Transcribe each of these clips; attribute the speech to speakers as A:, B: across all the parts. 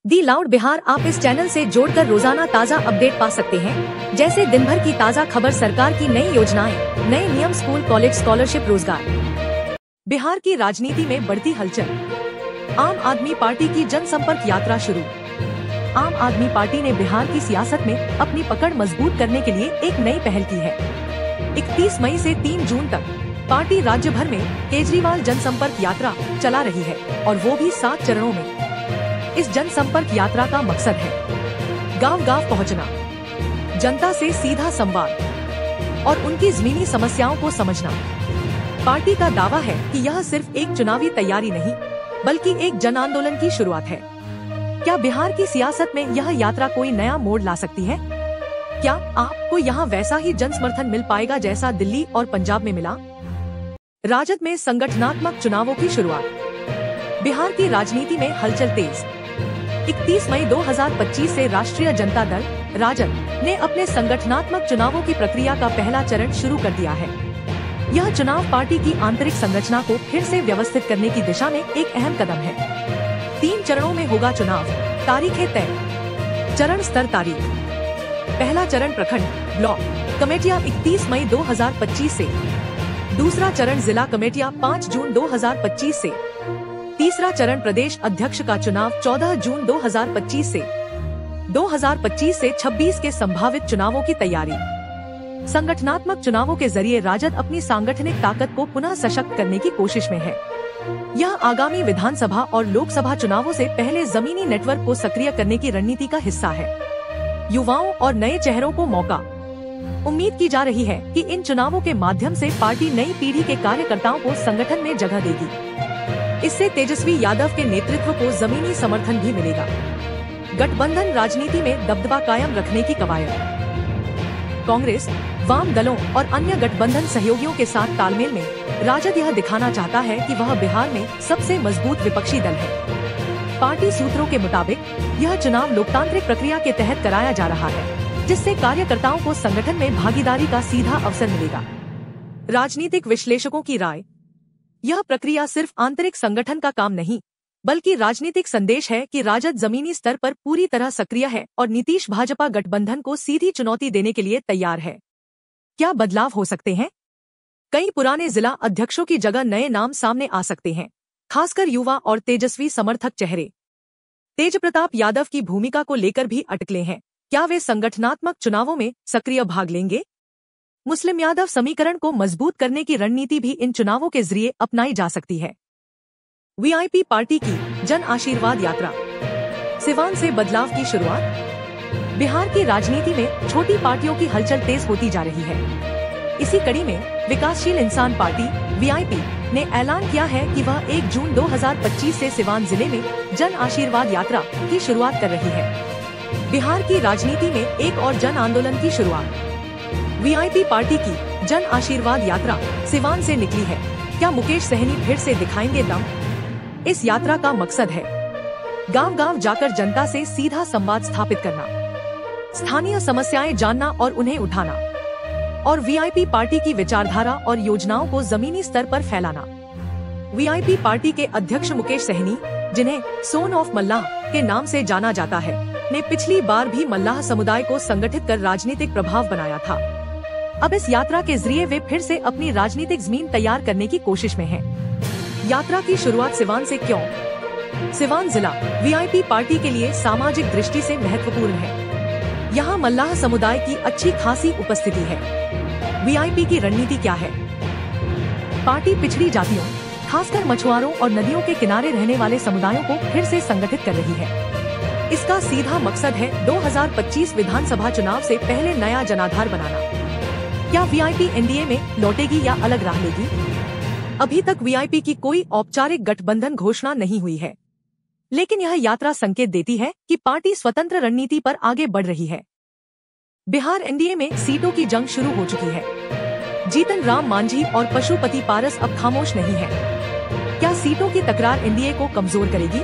A: दी loud Bihar आप इस channel से जोड़कर रोजाना ताज़ा अपडेट पा सकते हैं, जैसे दिन भर की ताज़ा खबर, सरकार की नई योजनाएं, नए नियम, स्कूल कॉलेज स्कॉलरशिप, रोजगार। बिहार की राजनीति में बढ़ती हलचल। आम आदमी पार्टी की जनसंपर्क यात्रा शुरू। आम आदमी पार्टी ने बिहार की सियासत में अपनी पकड़ मजबूत करने के लिए एक नई पहल की है। 31 मई से 3 जून तक पार्टी राज्य भर में केजरीवाल जनसंपर्क यात्रा चला रही है, और वो भी 7 चरणों में। इस जनसंपर्क यात्रा का मकसद है गांव-गांव पहुंचना, जनता से सीधा संवाद और उनकी जमीनी समस्याओं को समझना। पार्टी का दावा है कि यह सिर्फ एक चुनावी तैयारी नहीं, बल्कि एक जन आंदोलन की शुरुआत है। क्या बिहार की सियासत में यह यात्रा कोई नया मोड़ ला सकती है? क्या आपको यहाँ वैसा ही जन समर्थन मिल पाएगा जैसा दिल्ली और पंजाब में मिला? राजद में संगठनात्मक चुनावों की शुरुआत। बिहार की राजनीति में हलचल तेज। 31 मई 2025 से राष्ट्रीय जनता दल राजद ने अपने संगठनात्मक चुनावों की प्रक्रिया का पहला चरण शुरू कर दिया है। यह चुनाव पार्टी की आंतरिक संरचना को फिर से व्यवस्थित करने की दिशा में एक अहम कदम है। 3 चरणों में होगा चुनाव, तारीखें तय। चरण स्तर तारीख। पहला चरण प्रखंड ब्लॉक कमेटियां 31 मई 2025 से। दूसरा चरण जिला कमेटियां 5 जून 2025 से। तीसरा चरण प्रदेश अध्यक्ष का चुनाव 14 जून 2025 से। 2025 से 26 के संभावित चुनावों की तैयारी। संगठनात्मक चुनावों के जरिए राजद अपनी सांगठनिक ताकत को पुनः सशक्त करने की कोशिश में है। यह आगामी विधानसभा और लोकसभा चुनावों से पहले जमीनी नेटवर्क को सक्रिय करने की रणनीति का हिस्सा है। युवाओं और नए चेहरों को मौका। उम्मीद की जा रही है कि इन चुनावों के माध्यम से पार्टी नई पीढ़ी के कार्यकर्ताओं को संगठन में जगह देगी। इससे तेजस्वी यादव के नेतृत्व को जमीनी समर्थन भी मिलेगा। गठबंधन राजनीति में दबदबा कायम रखने की कवायद। कांग्रेस, वाम दलों और अन्य गठबंधन सहयोगियों के साथ तालमेल में राजद यह दिखाना चाहता है कि वह बिहार में सबसे मजबूत विपक्षी दल है। पार्टी सूत्रों के मुताबिक यह चुनाव लोकतांत्रिक प्रक्रिया के तहत कराया जा रहा है, जिससे कार्यकर्ताओं को संगठन में भागीदारी का सीधा अवसर मिलेगा। राजनीतिक विश्लेषकों की राय। यह प्रक्रिया सिर्फ आंतरिक संगठन का काम नहीं, बल्कि राजनीतिक संदेश है कि राजद जमीनी स्तर पर पूरी तरह सक्रिय है और नीतीश भाजपा गठबंधन को सीधी चुनौती देने के लिए तैयार है। क्या बदलाव हो सकते हैं? कई पुराने जिला अध्यक्षों की जगह नए नाम सामने आ सकते हैं, खासकर युवा और तेजस्वी समर्थक चेहरे। तेजप्रताप यादव की भूमिका को लेकर भी अटकलें हैं। क्या वे संगठनात्मक चुनावों में सक्रिय भाग लेंगे? मुस्लिम यादव समीकरण को मजबूत करने की रणनीति भी इन चुनावों के जरिए अपनाई जा सकती है। वीआईपी पार्टी की जन आशीर्वाद यात्रा। सिवान से बदलाव की शुरुआत। बिहार की राजनीति में छोटी पार्टियों की हलचल तेज होती जा रही है। इसी कड़ी में विकासशील इंसान पार्टी वीआईपी ने ऐलान किया है कि वह 1 जून 2025 से सिवान जिले में जन आशीर्वाद यात्रा की शुरुआत कर रही है। बिहार की राजनीति में एक और जन आंदोलन की शुरुआत। वीआईपी पार्टी की जन आशीर्वाद यात्रा सिवान से निकली है। क्या मुकेश सहनी फिर से दिखाएंगे दम? इस यात्रा का मकसद है गांव-गांव जाकर जनता से सीधा संवाद स्थापित करना, स्थानीय समस्याएं जानना और उन्हें उठाना, और वीआईपी पार्टी की विचारधारा और योजनाओं को जमीनी स्तर पर फैलाना। वीआईपी पार्टी के अध्यक्ष मुकेश सहनी, जिन्हें सोन ऑफ मल्लाह के नाम से जाना जाता है, ने पिछली बार भी मल्लाह समुदाय को संगठित कर राजनीतिक प्रभाव बनाया था। अब इस यात्रा के जरिए वे फिर से अपनी राजनीतिक जमीन तैयार करने की कोशिश में हैं। यात्रा की शुरुआत सिवान से क्यों? सिवान जिला वीआईपी पार्टी के लिए सामाजिक दृष्टि से महत्वपूर्ण है। यहाँ मल्लाह समुदाय की अच्छी खासी उपस्थिति है। वीआईपी की रणनीति क्या है? पार्टी पिछड़ी जातियों, खासकर मछुआरों और नदियों के किनारे रहने वाले समुदायों को फिर से संगठित कर रही है। इसका सीधा मकसद है 2025 विधानसभा चुनाव से पहले नया जनाधार बनाना। क्या वीआईपी एनडीए में लौटेगी या अलग राह लेगी? अभी तक वीआईपी की कोई औपचारिक गठबंधन घोषणा नहीं हुई है, लेकिन यह यात्रा संकेत देती है कि पार्टी स्वतंत्र रणनीति पर आगे बढ़ रही है। बिहार एनडीए में सीटों की जंग शुरू हो चुकी है। जीतन राम मांझी और पशुपति पारस अब खामोश नहीं है। क्या सीटों की तकरार एनडीए को कमजोर करेगी?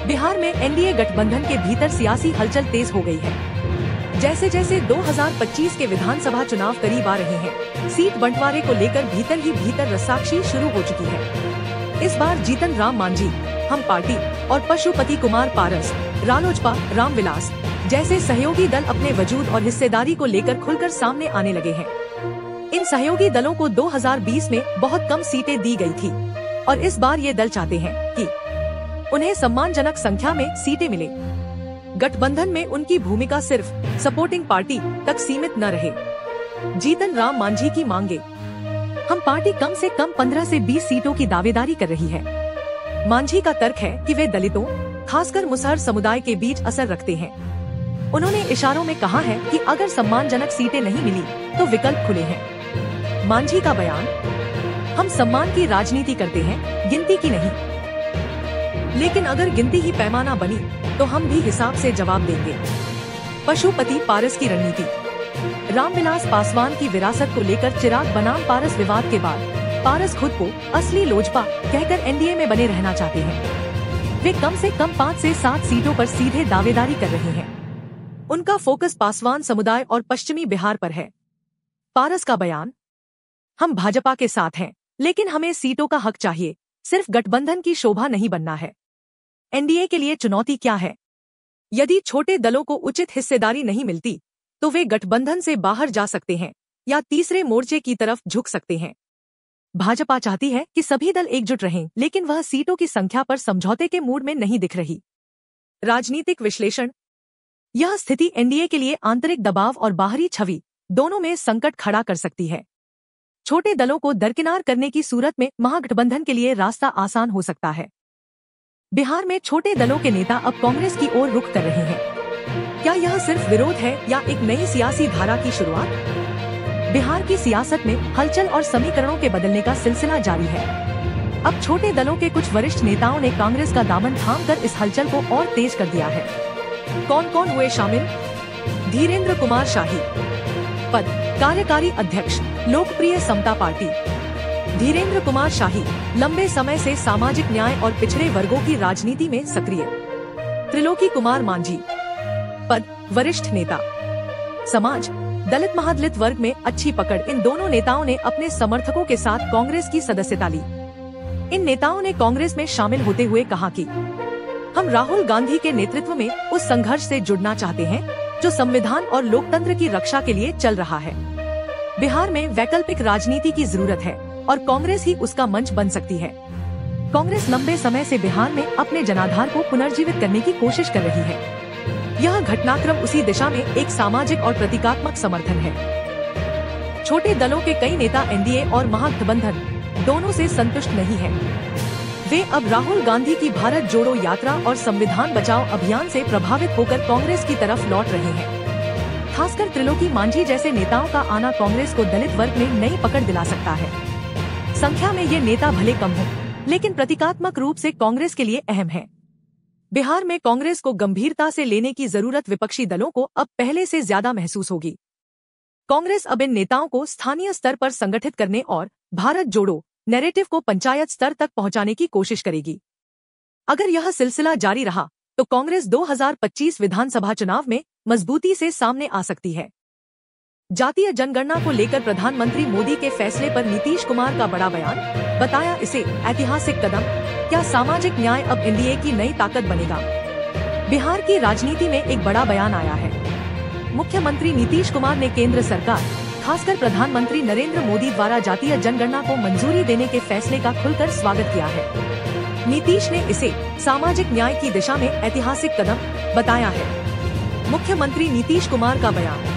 A: बिहार में एनडीए गठबंधन के भीतर सियासी हलचल तेज हो गई है। जैसे जैसे 2025 के विधानसभा चुनाव करीब आ रहे हैं, सीट बंटवारे को लेकर भीतर ही भीतर रस्साकशी शुरू हो चुकी है। इस बार जीतन राम मांझी हम पार्टी और पशुपति कुमार पारस, रालोजपा, रामविलास जैसे सहयोगी दल अपने वजूद और हिस्सेदारी को लेकर खुलकर सामने आने लगे हैं। इन सहयोगी दलों को 2020 में बहुत कम सीटें दी गई थी और इस बार ये दल चाहते हैं कि उन्हें सम्मानजनक संख्या में सीटें मिले। गठबंधन में उनकी भूमिका सिर्फ सपोर्टिंग पार्टी तक सीमित न रहे। जीतन राम मांझी की मांगे, हम पार्टी कम से कम 15 से 20 सीटों की दावेदारी कर रही है। मांझी का तर्क है कि वे दलितों, खासकर मुसहर समुदाय के बीच असर रखते हैं। उन्होंने इशारों में कहा है कि अगर सम्मानजनक सीटें नहीं मिली तो विकल्प खुले हैं। मांझी का बयान, हम सम्मान की राजनीति करते हैं, गिनती की नहीं। लेकिन अगर गिनती ही पैमाना बनी तो हम भी हिसाब से जवाब देंगे। पशुपति पारस की रणनीति, रामविलास पासवान की विरासत को लेकर चिराग बनाम पारस विवाद के बाद पारस खुद को असली लोजपा कहकर एनडीए में बने रहना चाहते हैं। वे कम से कम 5 से 7 सीटों पर सीधे दावेदारी कर रहे हैं। उनका फोकस पासवान समुदाय और पश्चिमी बिहार पर है। पारस का बयान, हम भाजपा के साथ हैं, लेकिन हमें सीटों का हक चाहिए, सिर्फ गठबंधन की शोभा नहीं बनना है। एनडीए के लिए चुनौती क्या है? यदि छोटे दलों को उचित हिस्सेदारी नहीं मिलती तो वे गठबंधन से बाहर जा सकते हैं या तीसरे मोर्चे की तरफ झुक सकते हैं। भाजपा चाहती है कि सभी दल एकजुट रहें, लेकिन वह सीटों की संख्या पर समझौते के मूड में नहीं दिख रही। राजनीतिक विश्लेषण, यह स्थिति एनडीए के लिए आंतरिक दबाव और बाहरी छवि दोनों में संकट खड़ा कर सकती है। छोटे दलों को दरकिनार करने की सूरत में महागठबंधन के लिए रास्ता आसान हो सकता है। बिहार में छोटे दलों के नेता अब कांग्रेस की ओर रुख कर रहे हैं। क्या यह सिर्फ विरोध है या एक नई सियासी धारा की शुरुआत? बिहार की सियासत में हलचल और समीकरणों के बदलने का सिलसिला जारी है। अब छोटे दलों के कुछ वरिष्ठ नेताओं ने कांग्रेस का दामन थामकर इस हलचल को और तेज कर दिया है। कौन कौन हुए शामिल? धीरेन्द्र कुमार शाही, पद कार्यकारी अध्यक्ष, लोकप्रिय समता पार्टी। धीरेन्द्र कुमार शाही लंबे समय से सामाजिक न्याय और पिछड़े वर्गों की राजनीति में सक्रिय। त्रिलोकी कुमार मांझी, पद वरिष्ठ नेता, समाज, दलित महादलित वर्ग में अच्छी पकड़। इन दोनों नेताओं ने अपने समर्थकों के साथ कांग्रेस की सदस्यता ली। इन नेताओं ने कांग्रेस में शामिल होते हुए कहा कि हम राहुल गांधी के नेतृत्व में उस संघर्ष से जुड़ना चाहते हैं जो संविधान और लोकतंत्र की रक्षा के लिए चल रहा है। बिहार में वैकल्पिक राजनीति की जरूरत है और कांग्रेस ही उसका मंच बन सकती है। कांग्रेस लंबे समय से बिहार में अपने जनाधार को पुनर्जीवित करने की कोशिश कर रही है। यह घटनाक्रम उसी दिशा में एक सामाजिक और प्रतीकात्मक समर्थन है। छोटे दलों के कई नेता एनडीए और महागठबंधन दोनों से संतुष्ट नहीं हैं। वे अब राहुल गांधी की भारत जोड़ो यात्रा और संविधान बचाओ अभियान से प्रभावित होकर कांग्रेस की तरफ लौट रहे हैं। खासकर त्रिलोकी मांझी जैसे नेताओं का आना कांग्रेस को दलित वर्ग में नई पकड़ दिला सकता है। संख्या में ये नेता भले कम हो, लेकिन प्रतीकात्मक रूप से कांग्रेस के लिए अहम है। बिहार में कांग्रेस को गंभीरता से लेने की जरूरत विपक्षी दलों को अब पहले से ज्यादा महसूस होगी। कांग्रेस अब इन नेताओं को स्थानीय स्तर पर संगठित करने और भारत जोड़ो नैरेटिव को पंचायत स्तर तक पहुंचाने की कोशिश करेगी। अगर यह सिलसिला जारी रहा तो कांग्रेस 2025 विधानसभा चुनाव में मजबूती से सामने आ सकती है। जातीय जनगणना को लेकर प्रधानमंत्री मोदी के फैसले पर नीतीश कुमार का बड़ा बयान, बताया इसे ऐतिहासिक कदम। क्या सामाजिक न्याय अब एनडीए की नई ताकत बनेगा? बिहार की राजनीति में एक बड़ा बयान आया है। मुख्यमंत्री नीतीश कुमार ने केंद्र सरकार, खासकर प्रधानमंत्री नरेंद्र मोदी द्वारा जातीय जनगणना को मंजूरी देने के फैसले का खुलकर स्वागत किया है। नीतीश ने इसे सामाजिक न्याय की दिशा में ऐतिहासिक कदम बताया है। मुख्यमंत्री नीतीश कुमार का बयान,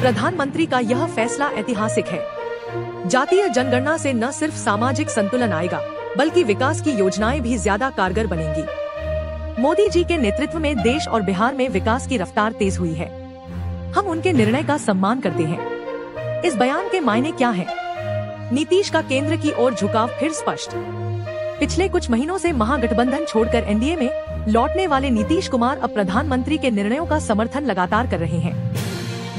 A: प्रधानमंत्री का यह फैसला ऐतिहासिक है। जातीय जनगणना से न सिर्फ सामाजिक संतुलन आएगा, बल्कि विकास की योजनाएं भी ज्यादा कारगर बनेंगी। मोदी जी के नेतृत्व में देश और बिहार में विकास की रफ्तार तेज हुई है। हम उनके निर्णय का सम्मान करते हैं। इस बयान के मायने क्या हैं? नीतीश का केंद्र की ओर झुकाव फिर स्पष्ट। पिछले कुछ महीनों से महागठबंधन छोड़कर एनडीए में लौटने वाले नीतीश कुमार अब प्रधानमंत्री के निर्णयों का समर्थन लगातार कर रहे हैं।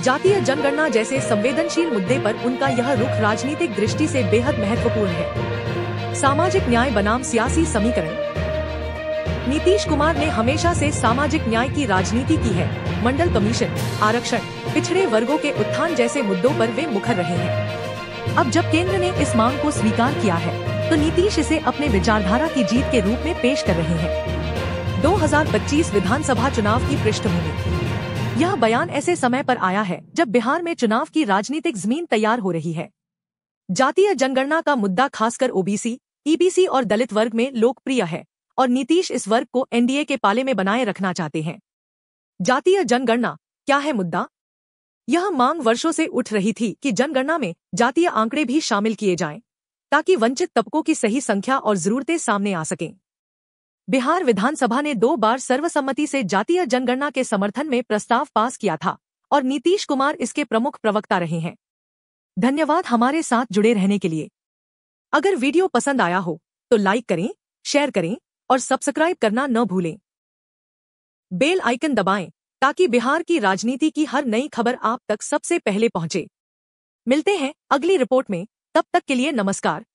A: जातीय जनगणना जैसे संवेदनशील मुद्दे पर उनका यह रुख राजनीतिक दृष्टि से बेहद महत्वपूर्ण है। सामाजिक न्याय बनाम सियासी समीकरण, नीतीश कुमार ने हमेशा से सामाजिक न्याय की राजनीति की है। मंडल कमीशन, आरक्षण, पिछड़े वर्गों के उत्थान जैसे मुद्दों पर वे मुखर रहे हैं। अब जब केंद्र ने इस मांग को स्वीकार किया है तो नीतीश इसे अपने विचारधारा की जीत के रूप में पेश कर रहे हैं। 2025 विधानसभा चुनाव की पृष्ठभूमि। यह बयान ऐसे समय पर आया है जब बिहार में चुनाव की राजनीतिक जमीन तैयार हो रही है। जातीय जनगणना का मुद्दा खासकर ओबीसी, ईबीसी और दलित वर्ग में लोकप्रिय है और नीतीश इस वर्ग को एनडीए के पाले में बनाए रखना चाहते हैं। जातीय जनगणना क्या है मुद्दा? यह मांग वर्षों से उठ रही थी कि जनगणना में जातीय आंकड़े भी शामिल किए जाएं, ताकि वंचित तबकों की सही संख्या और जरूरतें सामने आ सकें। बिहार विधानसभा ने 2 बार सर्वसम्मति से जातीय जनगणना के समर्थन में प्रस्ताव पास किया था और नीतीश कुमार इसके प्रमुख प्रवक्ता रहे हैं। धन्यवाद हमारे साथ जुड़े रहने के लिए। अगर वीडियो पसंद आया हो तो लाइक करें, शेयर करें और सब्सक्राइब करना न भूलें। बेल आइकन दबाएं ताकि बिहार की राजनीति की हर नई खबर आप तक सबसे पहले पहुंचे। मिलते हैं अगली रिपोर्ट में, तब तक के लिए नमस्कार।